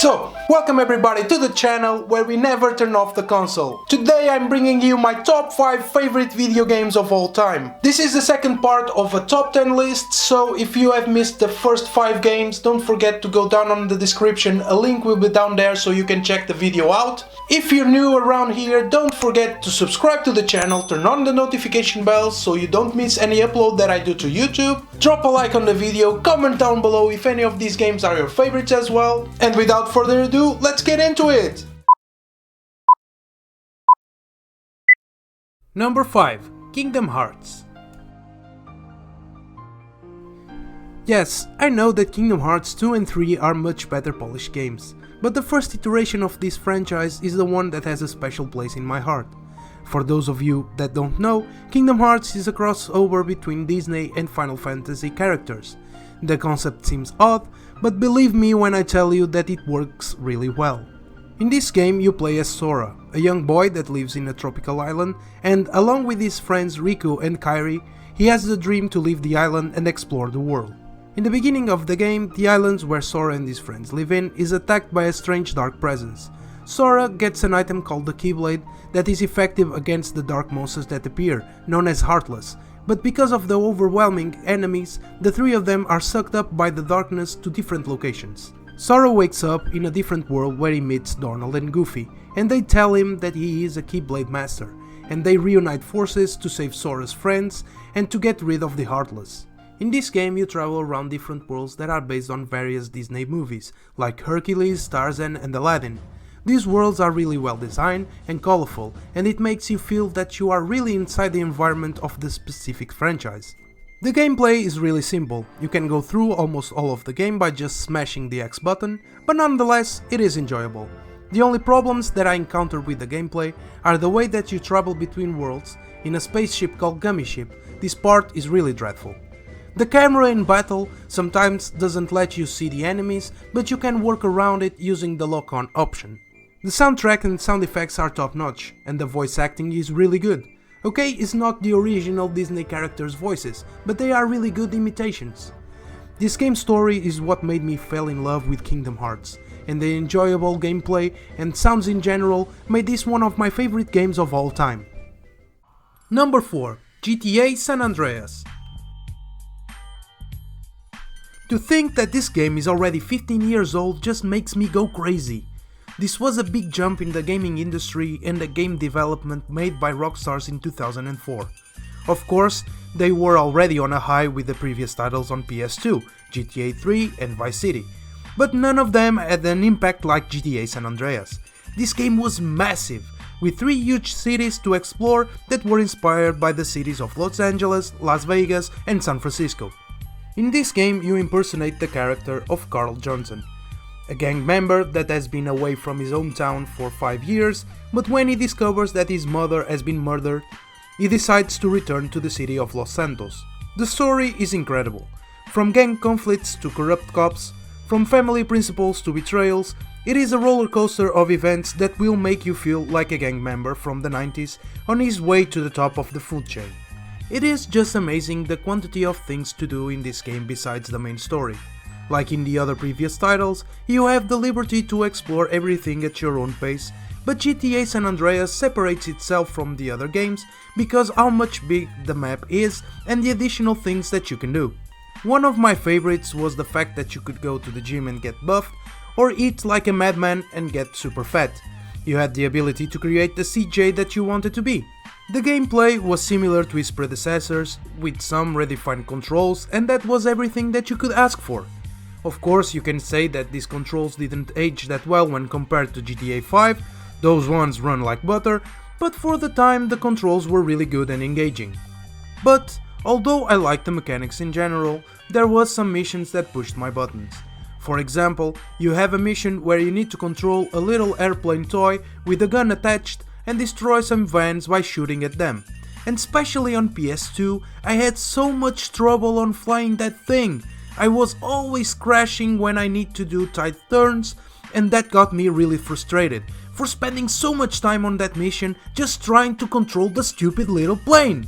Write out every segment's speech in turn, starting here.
So, welcome everybody to the channel where we never turn off the console. Today I'm bringing you my top 5 favorite video games of all time. This is the second part of a top 10 list, so if you have missed the first 5 games, don't forget to go down on the description, a link will be down there so you can check the video out. If you're new around here, don't forget to subscribe to the channel, turn on the notification bell so you don't miss any upload that I do to YouTube. Drop a like on the video, comment down below if any of these games are your favorites as well. And without further ado, let's get into it! Number 5. Kingdom Hearts. Yes, I know that Kingdom Hearts 2 and 3 are much better polished games, but the first iteration of this franchise is the one that has a special place in my heart. For those of you that don't know, Kingdom Hearts is a crossover between Disney and Final Fantasy characters. The concept seems odd, but believe me when I tell you that it works really well. In this game you play as Sora, a young boy that lives in a tropical island, and along with his friends Riku and Kairi, he has the dream to leave the island and explore the world. In the beginning of the game, the island where Sora and his friends live in is attacked by a strange dark presence. Sora gets an item called the Keyblade that is effective against the dark monsters that appear, known as Heartless, but because of the overwhelming enemies, the three of them are sucked up by the darkness to different locations. Sora wakes up in a different world where he meets Donald and Goofy, and they tell him that he is a Keyblade master, and they reunite forces to save Sora's friends and to get rid of the Heartless. In this game you travel around different worlds that are based on various Disney movies, like Hercules, Tarzan and Aladdin. These worlds are really well designed and colorful, and it makes you feel that you are really inside the environment of the specific franchise. The gameplay is really simple, you can go through almost all of the game by just smashing the X button, but nonetheless it is enjoyable. The only problems that I encounter with the gameplay are the way that you travel between worlds in a spaceship called Gummy Ship. This part is really dreadful. The camera in battle sometimes doesn't let you see the enemies, but you can work around it using the lock-on option. The soundtrack and sound effects are top-notch, and the voice acting is really good. Okay, it's not the original Disney characters' voices, but they are really good imitations. This game's story is what made me fall in love with Kingdom Hearts, and the enjoyable gameplay and sounds in general made this one of my favorite games of all time. Number 4. GTA San Andreas. To think that this game is already 15 years old just makes me go crazy. This was a big jump in the gaming industry and the game development made by Rockstars in 2004. Of course, they were already on a high with the previous titles on PS2, GTA 3 and Vice City, but none of them had an impact like GTA San Andreas. This game was massive, with 3 huge cities to explore that were inspired by the cities of Los Angeles, Las Vegas and San Francisco. In this game you impersonate the character of Carl Johnson, a gang member that has been away from his hometown for 5 years, but when he discovers that his mother has been murdered, he decides to return to the city of Los Santos. The story is incredible. From gang conflicts to corrupt cops, from family principles to betrayals, it is a roller coaster of events that will make you feel like a gang member from the 90s on his way to the top of the food chain. It is just amazing the quantity of things to do in this game besides the main story. Like in the other previous titles, you have the liberty to explore everything at your own pace, but GTA San Andreas separates itself from the other games because how much big the map is and the additional things that you can do. One of my favorites was the fact that you could go to the gym and get buffed, or eat like a madman and get super fat. You had the ability to create the CJ that you wanted to be. The gameplay was similar to its predecessors, with some redefined controls, and that was everything that you could ask for. Of course, you can say that these controls didn't age that well when compared to GTA 5, those ones run like butter, but for the time the controls were really good and engaging. But, although I liked the mechanics in general, there was some missions that pushed my buttons. For example, you have a mission where you need to control a little airplane toy with a gun attached and destroy some vans by shooting at them. And especially on PS2, I had so much trouble on flying that thing. I was always crashing when I need to do tight turns, and that got me really frustrated for spending so much time on that mission just trying to control the stupid little plane.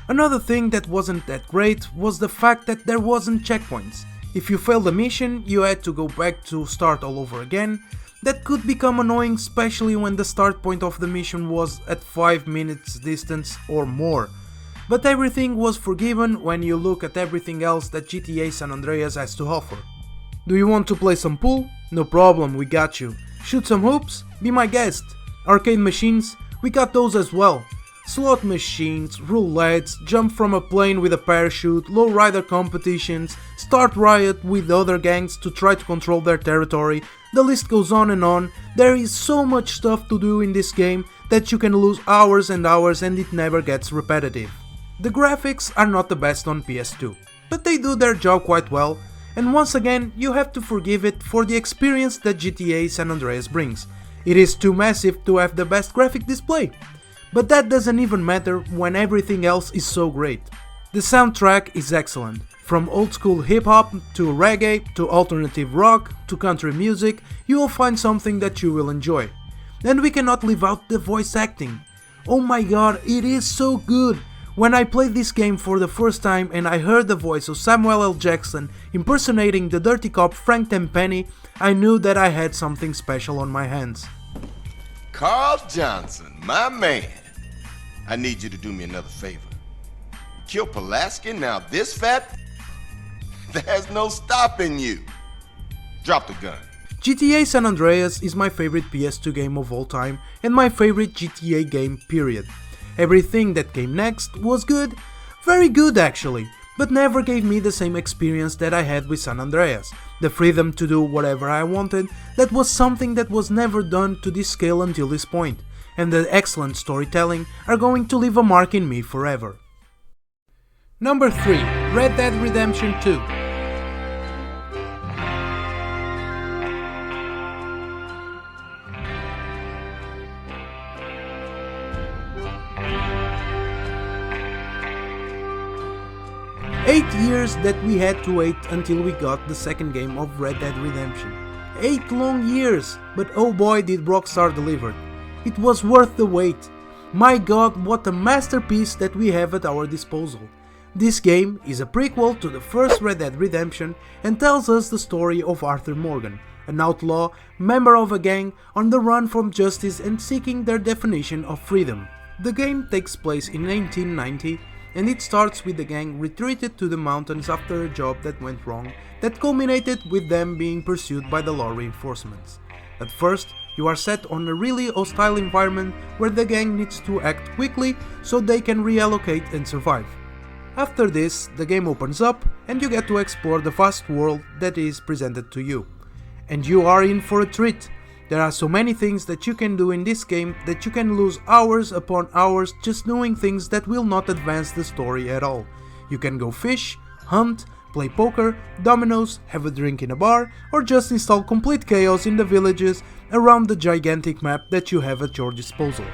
Another thing that wasn't that great was the fact that there wasn't checkpoints. If you failed a mission, you had to go back to start all over again. That could become annoying, especially when the start point of the mission was at 5 minutes distance or more. But everything was forgiven when you look at everything else that GTA San Andreas has to offer. Do you want to play some pool? No problem, we got you. Shoot some hoops? Be my guest. Arcade machines? We got those as well. Slot machines, roulettes, jump from a plane with a parachute, lowrider competitions, start riot with other gangs to try to control their territory, the list goes on and on. There is so much stuff to do in this game that you can lose hours and hours and it never gets repetitive. The graphics are not the best on PS2, but they do their job quite well, and once again you have to forgive it for the experience that GTA San Andreas brings. It is too massive to have the best graphic display. But that doesn't even matter when everything else is so great. The soundtrack is excellent. From old school hip hop to reggae to alternative rock to country music, you will find something that you will enjoy. And we cannot leave out the voice acting. Oh my god, it is so good! When I played this game for the first time and I heard the voice of Samuel L. Jackson impersonating the dirty cop Frank Tenpenny, I knew that I had something special on my hands. Carl Johnson, my man. I need you to do me another favor. Kill Pulaski now this fat? There's no stopping you. Drop the gun. GTA San Andreas is my favorite PS2 game of all time and my favorite GTA game period. Everything that came next was good, very good actually, but never gave me the same experience that I had with San Andreas. The freedom to do whatever I wanted, that was something that was never done to this scale until this point. And the excellent storytelling are going to leave a mark in me forever. Number 3. Red Dead Redemption 2. Eight years that we had to wait until we got the second game of Red Dead Redemption. 8 long years, but oh boy did Rockstar deliver. It was worth the wait. My god, what a masterpiece that we have at our disposal. This game is a prequel to the first Red Dead Redemption and tells us the story of Arthur Morgan, an outlaw, member of a gang on the run from justice and seeking their definition of freedom. The game takes place in 1990 and it starts with the gang retreated to the mountains after a job that went wrong that culminated with them being pursued by the law reinforcements. At first, you are set on a really hostile environment where the gang needs to act quickly so they can reallocate and survive. After this, the game opens up and you get to explore the vast world that is presented to you. And you are in for a treat. There are so many things that you can do in this game that you can lose hours upon hours just doing things that will not advance the story at all. You can go fish, hunt, play poker, dominoes, have a drink in a bar, or just install complete chaos in the villages around the gigantic map that you have at your disposal.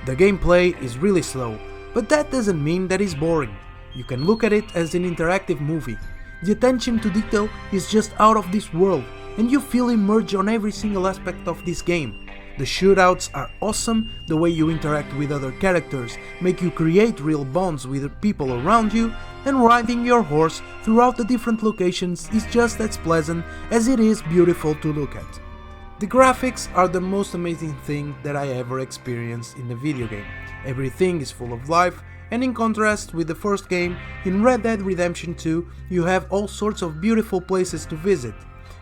The gameplay is really slow, but that doesn't mean that it's boring. You can look at it as an interactive movie. The attention to detail is just out of this world, and you feel immersed on every single aspect of this game. The shootouts are awesome, the way you interact with other characters make you create real bonds with the people around you, and riding your horse throughout the different locations is just as pleasant as it is beautiful to look at. The graphics are the most amazing thing that I ever experienced in a video game. Everything is full of life, and in contrast with the first game, in Red Dead Redemption 2 you have all sorts of beautiful places to visit.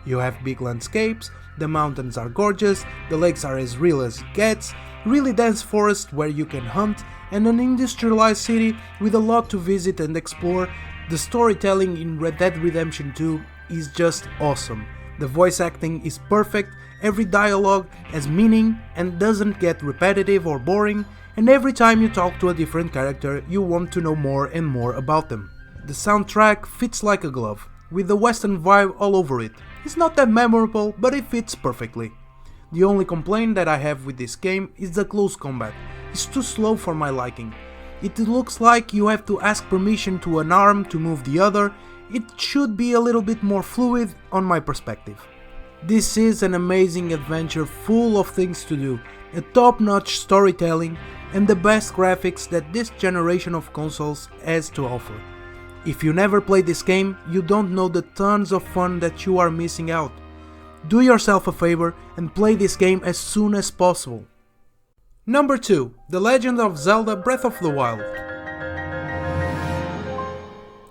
You have big landscapes, the mountains are gorgeous, the lakes are as real as it gets, really dense forest where you can hunt, and an industrialized city with a lot to visit and explore. The storytelling in Red Dead Redemption 2 is just awesome. The voice acting is perfect, every dialogue has meaning and doesn't get repetitive or boring, and every time you talk to a different character you want to know more and more about them. The soundtrack fits like a glove, with the western vibe all over it. It's not that memorable, but it fits perfectly. The only complaint that I have with this game is the close combat. It's too slow for my liking. It looks like you have to ask permission to an arm to move the other. It should be a little bit more fluid on my perspective. This is an amazing adventure full of things to do, a top-notch storytelling, and the best graphics that this generation of consoles has to offer. If you never played this game, you don't know the tons of fun that you are missing out. Do yourself a favor and play this game as soon as possible. Number 2. The Legend of Zelda Breath of the Wild.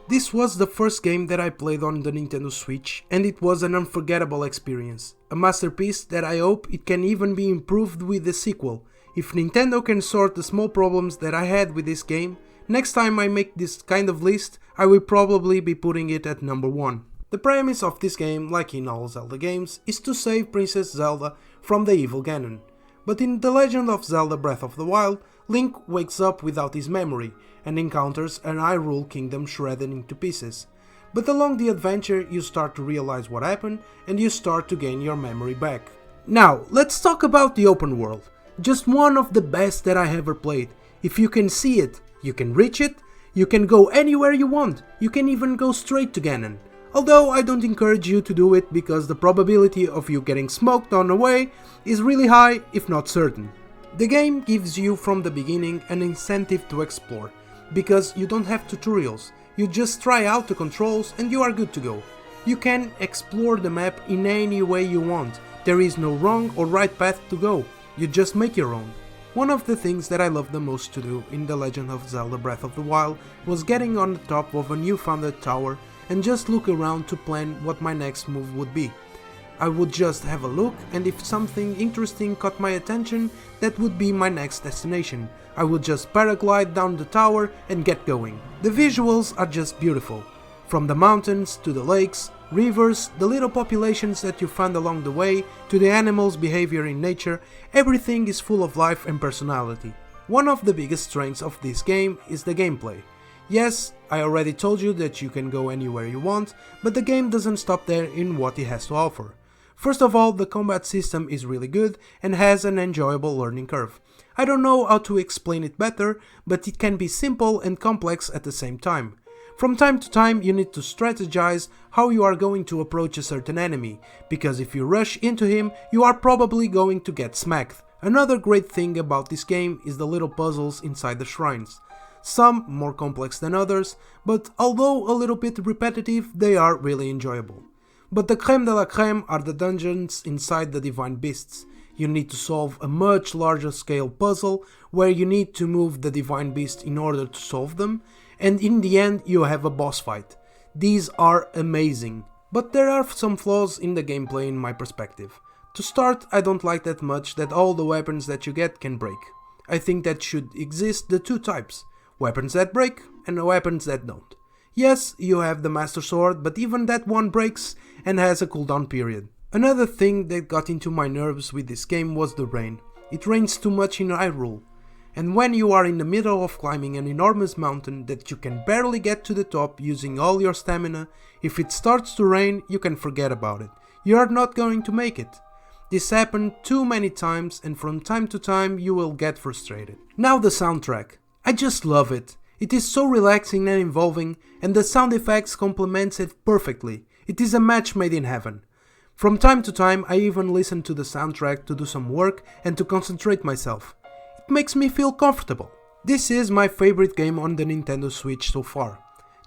This was the first game that I played on the Nintendo Switch, and it was an unforgettable experience. A masterpiece that I hope it can even be improved with the sequel. If Nintendo can sort the small problems that I had with this game, next time I make this kind of list, I will probably be putting it at number 1. The premise of this game, like in all Zelda games, is to save Princess Zelda from the evil Ganon. But in The Legend of Zelda Breath of the Wild, Link wakes up without his memory and encounters an Hyrule kingdom shredded into pieces. But along the adventure you start to realize what happened and you start to gain your memory back. Now, let's talk about the open world. Just one of the best that I ever played. If you can see it, you can reach it, you can go anywhere you want, you can even go straight to Ganon. Although I don't encourage you to do it because the probability of you getting smoked on the way is really high, if not certain. The game gives you from the beginning an incentive to explore, because you don't have tutorials, you just try out the controls and you are good to go. You can explore the map in any way you want, there is no wrong or right path to go, you just make your own. One of the things that I loved the most to do in The Legend of Zelda Breath of the Wild was getting on the top of a new-founded tower and just look around to plan what my next move would be. I would just have a look, and if something interesting caught my attention, that would be my next destination. I would just paraglide down the tower and get going. The visuals are just beautiful. From the mountains to the lakes, rivers, the little populations that you find along the way, to the animals' behavior in nature, everything is full of life and personality. One of the biggest strengths of this game is the gameplay. Yes, I already told you that you can go anywhere you want, but the game doesn't stop there in what it has to offer. First of all, the combat system is really good and has an enjoyable learning curve. I don't know how to explain it better, but it can be simple and complex at the same time. From time to time you need to strategize how you are going to approach a certain enemy, because if you rush into him, you are probably going to get smacked. Another great thing about this game is the little puzzles inside the shrines. Some more complex than others, but although a little bit repetitive, they are really enjoyable. But the creme de la creme are the dungeons inside the Divine Beasts. You need to solve a much larger scale puzzle where you need to move the Divine Beast in order to solve them, and in the end you have a boss fight. These are amazing, but there are some flaws in the gameplay in my perspective. To start, I don't like that much that all the weapons that you get can break. I think that should exist the two types, weapons that break and weapons that don't. Yes, you have the Master Sword, but even that one breaks and has a cooldown period. Another thing that got into my nerves with this game was the rain. It rains too much in Hyrule. And when you are in the middle of climbing an enormous mountain that you can barely get to the top using all your stamina, if it starts to rain, you can forget about it. You are not going to make it. This happened too many times, and from time to time you will get frustrated. Now the soundtrack. I just love it. It is so relaxing and involving, and the sound effects complements it perfectly. It is a match made in heaven. From time to time I even listen to the soundtrack to do some work and to concentrate myself. It makes me feel comfortable. This is my favorite game on the Nintendo Switch so far.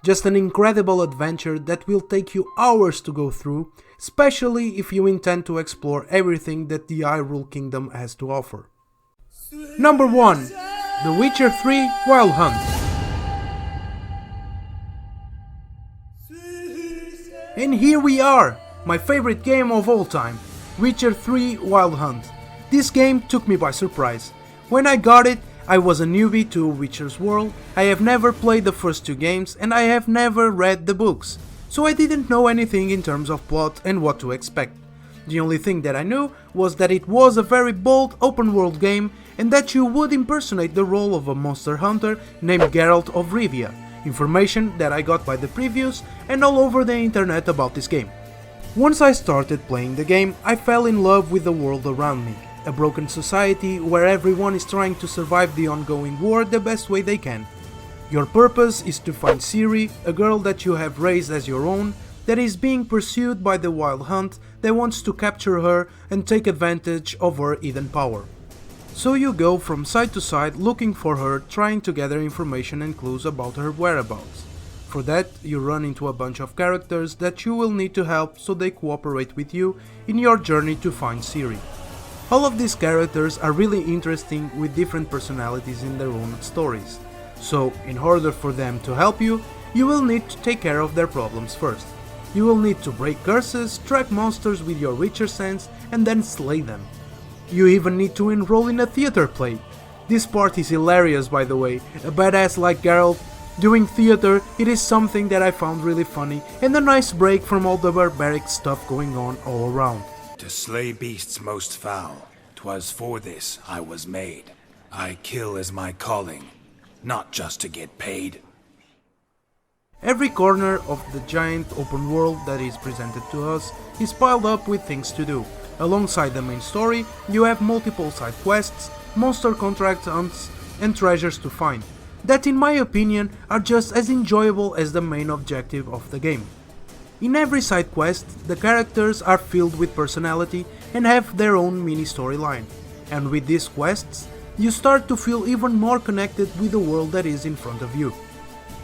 Just an incredible adventure that will take you hours to go through, especially if you intend to explore everything that the Hyrule Kingdom has to offer. Number 1. The Witcher 3 Wild Hunt. And here we are, my favorite game of all time, Witcher 3 Wild Hunt. This game took me by surprise. When I got it, I was a newbie to Witcher's world, I have never played the first two games and I have never read the books, so I didn't know anything in terms of plot and what to expect. The only thing that I knew was that it was a very bold open world game and that you would impersonate the role of a monster hunter named Geralt of Rivia. Information that I got by the previews and all over the internet about this game. Once I started playing the game, I fell in love with the world around me. A broken society where everyone is trying to survive the ongoing war the best way they can. Your purpose is to find Ciri, a girl that you have raised as your own, that is being pursued by the Wild Hunt that wants to capture her and take advantage of her hidden power. So you go from side to side looking for her, trying to gather information and clues about her whereabouts. For that, you run into a bunch of characters that you will need to help so they cooperate with you in your journey to find Siri. All of these characters are really interesting with different personalities in their own stories. So, in order for them to help you, you will need to take care of their problems first. You will need to break curses, track monsters with your Witcher sense, and then slay them. You even need to enroll in a theater play. This part is hilarious, by the way. A badass like Geralt doing theater, it is something that I found really funny and a nice break from all the barbaric stuff going on all around. To slay beasts most foul, 'twas for this I was made. I kill as my calling, not just to get paid. Every corner of the giant open world that is presented to us is piled up with things to do. Alongside the main story, you have multiple side quests, monster contract hunts, and treasures to find, that in my opinion are just as enjoyable as the main objective of the game. In every side quest, the characters are filled with personality and have their own mini storyline, and with these quests, you start to feel even more connected with the world that is in front of you.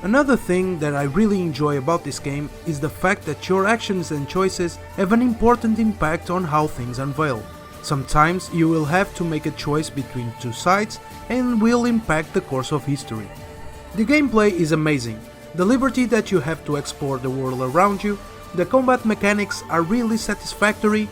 Another thing that I really enjoy about this game is the fact that your actions and choices have an important impact on how things unveil. Sometimes you will have to make a choice between two sides and will impact the course of history. The gameplay is amazing. The liberty that you have to explore the world around you, the combat mechanics are really satisfactory,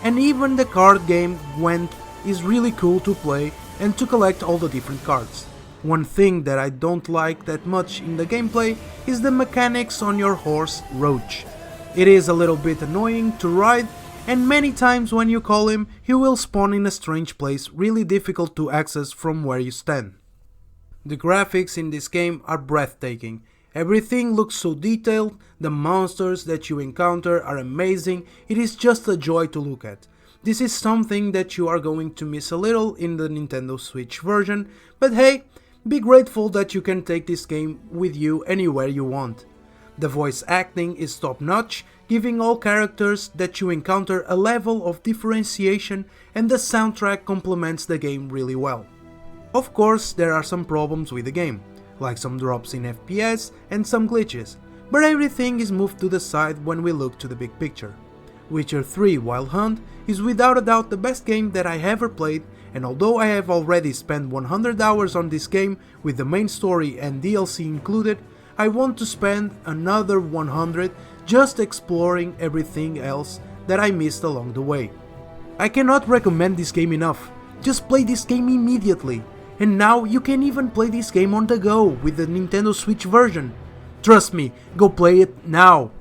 and even the card game Gwent is really cool to play and to collect all the different cards. One thing that I don't like that much in the gameplay is the mechanics on your horse Roach. It is a little bit annoying to ride, and many times when you call him, he will spawn in a strange place really difficult to access from where you stand. The graphics in this game are breathtaking. Everything looks so detailed, the monsters that you encounter are amazing, it is just a joy to look at. This is something that you are going to miss a little in the Nintendo Switch version, but hey, be grateful that you can take this game with you anywhere you want. The voice acting is top notch, giving all characters that you encounter a level of differentiation, and the soundtrack complements the game really well. Of course, there are some problems with the game, like some drops in FPS and some glitches, but everything is moved to the side when we look to the big picture. Witcher 3 Wild Hunt is without a doubt the best game that I ever played, and although I have already spent 100 hours on this game with the main story and DLC included, I want to spend another 100 just exploring everything else that I missed along the way. I cannot recommend this game enough. Just play this game immediately. And now you can even play this game on the go with the Nintendo Switch version. Trust me, go play it now.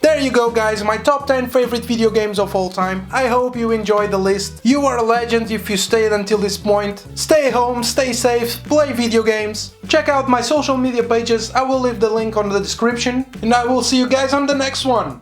There you go guys, my top 10 favorite video games of all time. I hope you enjoyed the list. You are a legend if you stayed until this point. Stay home, stay safe, play video games. Check out my social media pages, I will leave the link on the description. And I will see you guys on the next one.